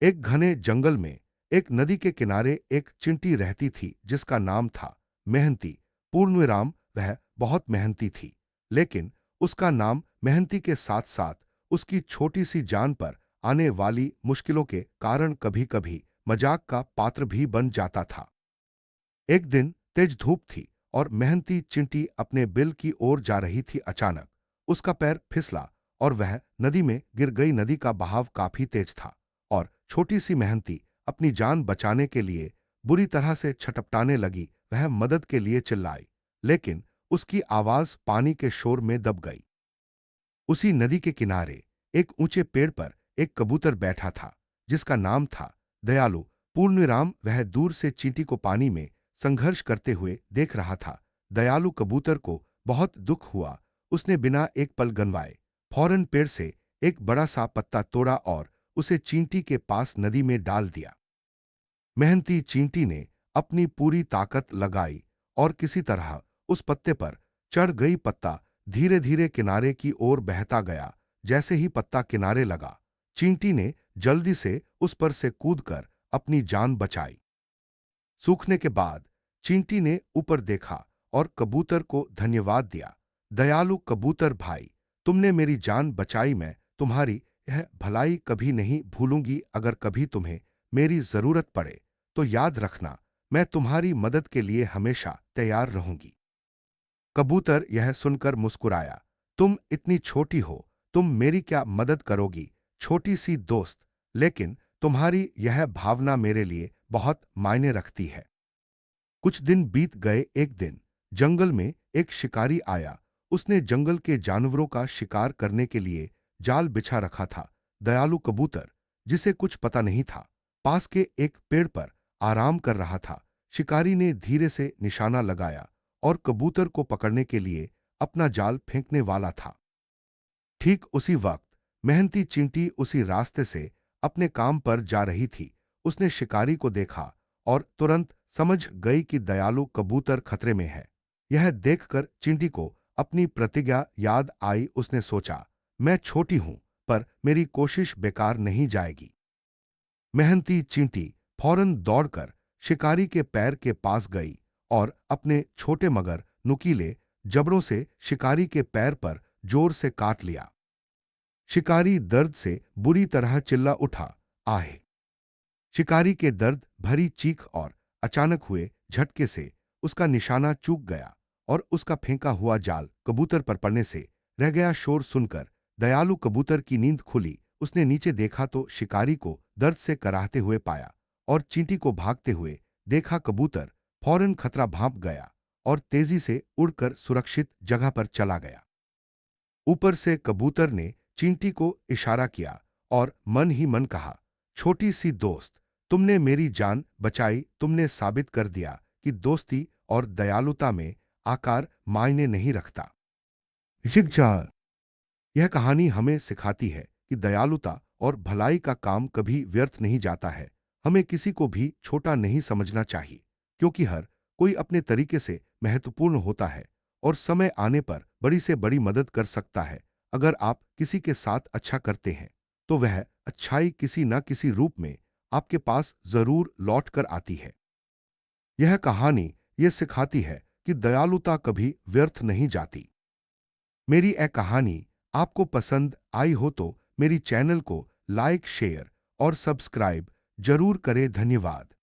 एक घने जंगल में एक नदी के किनारे एक चिंटी रहती थी जिसका नाम था मेहंती। पूर्णविराम वह बहुत मेहनती थी, लेकिन उसका नाम मेहनती के साथ साथ उसकी छोटी सी जान पर आने वाली मुश्किलों के कारण कभी कभी मजाक का पात्र भी बन जाता था। एक दिन तेज धूप थी और मेहनती चिंटी अपने बिल की ओर जा रही थी। अचानक उसका पैर फिसला और वह नदी में गिर गई। नदी का बहाव काफी तेज था और छोटी सी मेहनती अपनी जान बचाने के लिए बुरी तरह से छटपटाने लगी। वह मदद के लिए चिल्लाई, लेकिन उसकी आवाज पानी के शोर में दब गई। उसी नदी के किनारे एक ऊंचे पेड़ पर एक कबूतर बैठा था जिसका नाम था दयालु। पूर्णविराम वह दूर से चींटी को पानी में संघर्ष करते हुए देख रहा था। दयालु कबूतर को बहुत दुख हुआ। उसने बिना एक पल गंवाए फौरन पेड़ से एक बड़ा सा पत्ता तोड़ा और उसे चींटी के पास नदी में डाल दिया। मेहनती चींटी ने अपनी पूरी ताकत लगाई और किसी तरह उस पत्ते पर चढ़ गई। पत्ता धीरे धीरे किनारे की ओर बहता गया। जैसे ही पत्ता किनारे लगा, चींटी ने जल्दी से उस पर से कूदकर अपनी जान बचाई। सूखने के बाद चींटी ने ऊपर देखा और कबूतर को धन्यवाद दिया। दयालु कबूतर भाई, तुमने मेरी जान बचाई। मैं तुम्हारी यह भलाई कभी नहीं भूलूंगी। अगर कभी तुम्हें मेरी जरूरत पड़े तो याद रखना, मैं तुम्हारी मदद के लिए हमेशा तैयार रहूंगी। कबूतर यह सुनकर मुस्कुराया। तुम इतनी छोटी हो, तुम मेरी क्या मदद करोगी, छोटी सी दोस्त, लेकिन तुम्हारी यह भावना मेरे लिए बहुत मायने रखती है। कुछ दिन बीत गए। एक दिन जंगल में एक शिकारी आया। उसने जंगल के जानवरों का शिकार करने के लिए जाल बिछा रखा था। दयालु कबूतर, जिसे कुछ पता नहीं था, पास के एक पेड़ पर आराम कर रहा था। शिकारी ने धीरे से निशाना लगाया और कबूतर को पकड़ने के लिए अपना जाल फेंकने वाला था। ठीक उसी वक्त मेहनती चींटी उसी रास्ते से अपने काम पर जा रही थी। उसने शिकारी को देखा और तुरंत समझ गई कि दयालु कबूतर खतरे में है। यह देखकर चींटी को अपनी प्रतिज्ञा याद आई। उसने सोचा, मैं छोटी हूं, पर मेरी कोशिश बेकार नहीं जाएगी। मेहनती चींटी फौरन दौड़कर शिकारी के पैर के पास गई और अपने छोटे मगर नुकीले जबड़ों से शिकारी के पैर पर जोर से काट लिया। शिकारी दर्द से बुरी तरह चिल्ला उठा। आहे! शिकारी के दर्द भरी चीख और अचानक हुए झटके से उसका निशाना चूक गया और उसका फेंका हुआ जाल कबूतर पर पड़ने से रह गया। शोर सुनकर दयालु कबूतर की नींद खुली। उसने नीचे देखा तो शिकारी को दर्द से कराहते हुए पाया और चींटी को भागते हुए देखा। कबूतर फौरन खतरा भांप गया और तेजी से उड़कर सुरक्षित जगह पर चला गया। ऊपर से कबूतर ने चींटी को इशारा किया और मन ही मन कहा, छोटी सी दोस्त, तुमने मेरी जान बचाई। तुमने साबित कर दिया कि दोस्ती और दयालुता में आकार मायने नहीं रखता। शिक्षा। यह कहानी हमें सिखाती है कि दयालुता और भलाई का काम कभी व्यर्थ नहीं जाता है। हमें किसी को भी छोटा नहीं समझना चाहिए, क्योंकि हर कोई अपने तरीके से महत्वपूर्ण होता है और समय आने पर बड़ी से बड़ी मदद कर सकता है। अगर आप किसी के साथ अच्छा करते हैं, तो वह अच्छाई किसी न किसी रूप में आपके पास जरूर लौट कर आती है। यह कहानी ये सिखाती है कि दयालुता कभी व्यर्थ नहीं जाती। मेरी यह कहानी आपको पसंद आई हो तो मेरी चैनल को लाइक, शेयर और सब्सक्राइब जरूर करें। धन्यवाद।